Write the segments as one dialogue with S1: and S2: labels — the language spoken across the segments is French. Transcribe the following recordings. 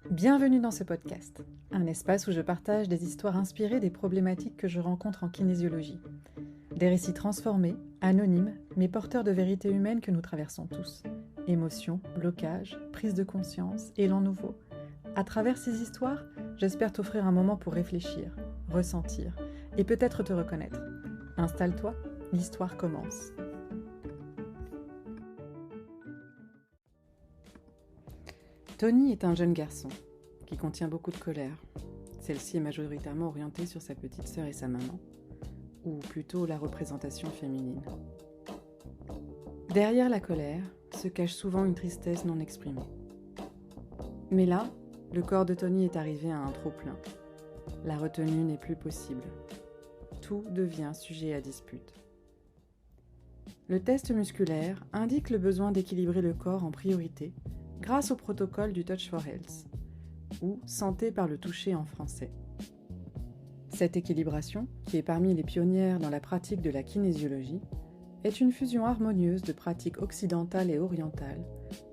S1: Bienvenue dans ce podcast, un espace où je partage des histoires inspirées des problématiques que je rencontre en kinésiologie. Des récits transformés, anonymes, mais porteurs de vérités humaines que nous traversons tous. Émotions, blocages, prise de conscience, élan nouveau. À travers ces histoires, j'espère t'offrir un moment pour réfléchir, ressentir et peut-être te reconnaître. Installe-toi, l'histoire commence. Tony est un jeune garçon qui contient beaucoup de colère. Celle-ci est majoritairement orientée sur sa petite sœur et sa maman, ou plutôt la représentation féminine. Derrière la colère se cache souvent une tristesse non exprimée. Mais là, le corps de Tony est arrivé à un trop-plein. La retenue n'est plus possible. Tout devient sujet à dispute. Le test musculaire indique le besoin d'équilibrer le corps en priorité grâce au protocole du Touch for Health, ou Santé par le toucher en français. Cette équilibration, qui est parmi les pionnières dans la pratique de la kinésiologie, est une fusion harmonieuse de pratiques occidentales et orientales,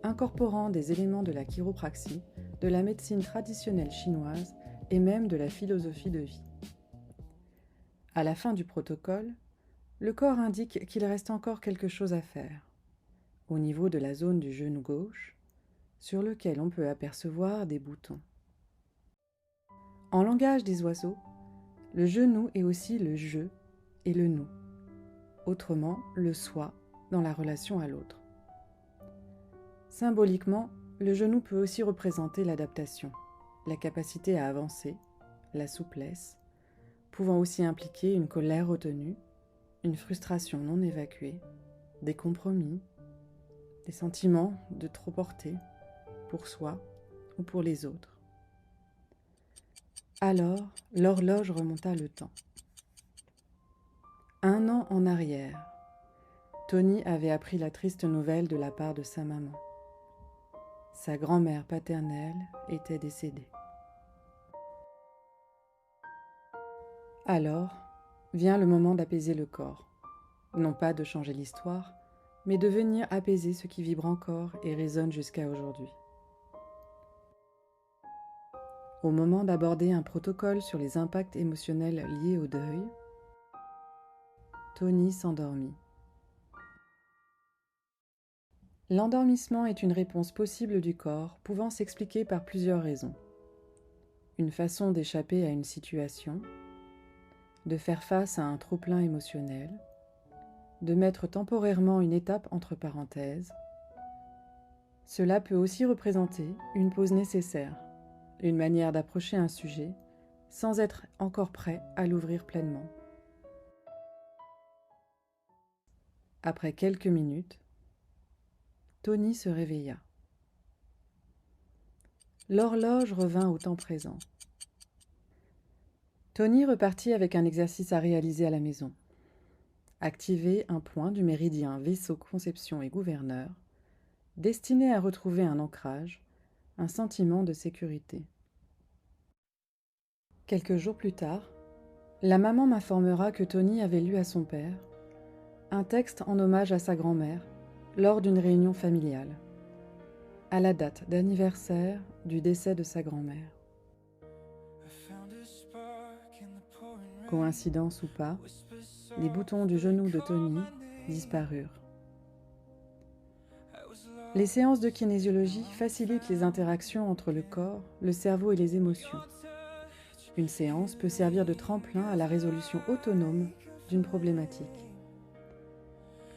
S1: incorporant des éléments de la chiropraxie, de la médecine traditionnelle chinoise et même de la philosophie de vie. À la fin du protocole, le corps indique qu'il reste encore quelque chose à faire. Au niveau de la zone du genou gauche, sur lequel on peut apercevoir des boutons. En langage des oiseaux, le genou est aussi le je et le nous, autrement le soi dans la relation à l'autre. Symboliquement, le genou peut aussi représenter l'adaptation, la capacité à avancer, la souplesse, pouvant aussi impliquer une colère retenue, une frustration non évacuée, des compromis, des sentiments de trop porter, pour soi ou pour les autres. Alors, l'horloge remonta le temps. 1 an en arrière, Tony avait appris la triste nouvelle de la part de sa maman. Sa grand-mère paternelle était décédée. Alors, vient le moment d'apaiser le corps. Non pas de changer l'histoire, mais de venir apaiser ce qui vibre encore et résonne jusqu'à aujourd'hui. Au moment d'aborder un protocole sur les impacts émotionnels liés au deuil, Tony s'endormit. L'endormissement est une réponse possible du corps pouvant s'expliquer par plusieurs raisons. Une façon d'échapper à une situation, de faire face à un trop-plein émotionnel, de mettre temporairement une étape entre parenthèses. Cela peut aussi représenter une pause nécessaire, une manière d'approcher un sujet sans être encore prêt à l'ouvrir pleinement. Après quelques minutes, Tony se réveilla. L'horloge revint au temps présent. Tony repartit avec un exercice à réaliser à la maison. Activer un point du méridien vaisseau conception et gouverneur, destiné à retrouver un ancrage, un sentiment de sécurité. Quelques jours plus tard, la maman m'informera que Tony avait lu à son père un texte en hommage à sa grand-mère lors d'une réunion familiale, à la date d'anniversaire du décès de sa grand-mère. Coïncidence ou pas, les boutons du genou de Tony disparurent. Les séances de kinésiologie facilitent les interactions entre le corps, le cerveau et les émotions. Une séance peut servir de tremplin à la résolution autonome d'une problématique.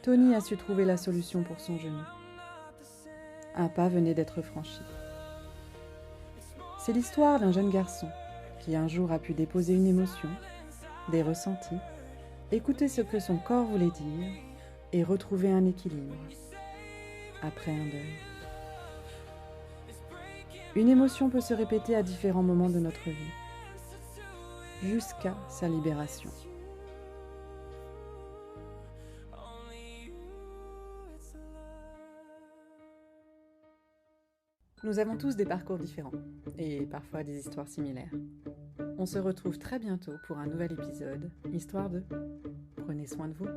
S1: Tony a su trouver la solution pour son genou. Un pas venait d'être franchi. C'est l'histoire d'un jeune garçon qui un jour a pu déposer une émotion, des ressentis, écouter ce que son corps voulait dire et retrouver un équilibre après un deuil. Une émotion peut se répéter à différents moments de notre vie, jusqu'à sa libération. Nous avons tous des parcours différents, et parfois des histoires similaires. On se retrouve très bientôt pour un nouvel épisode, histoire de... Prenez soin de vous.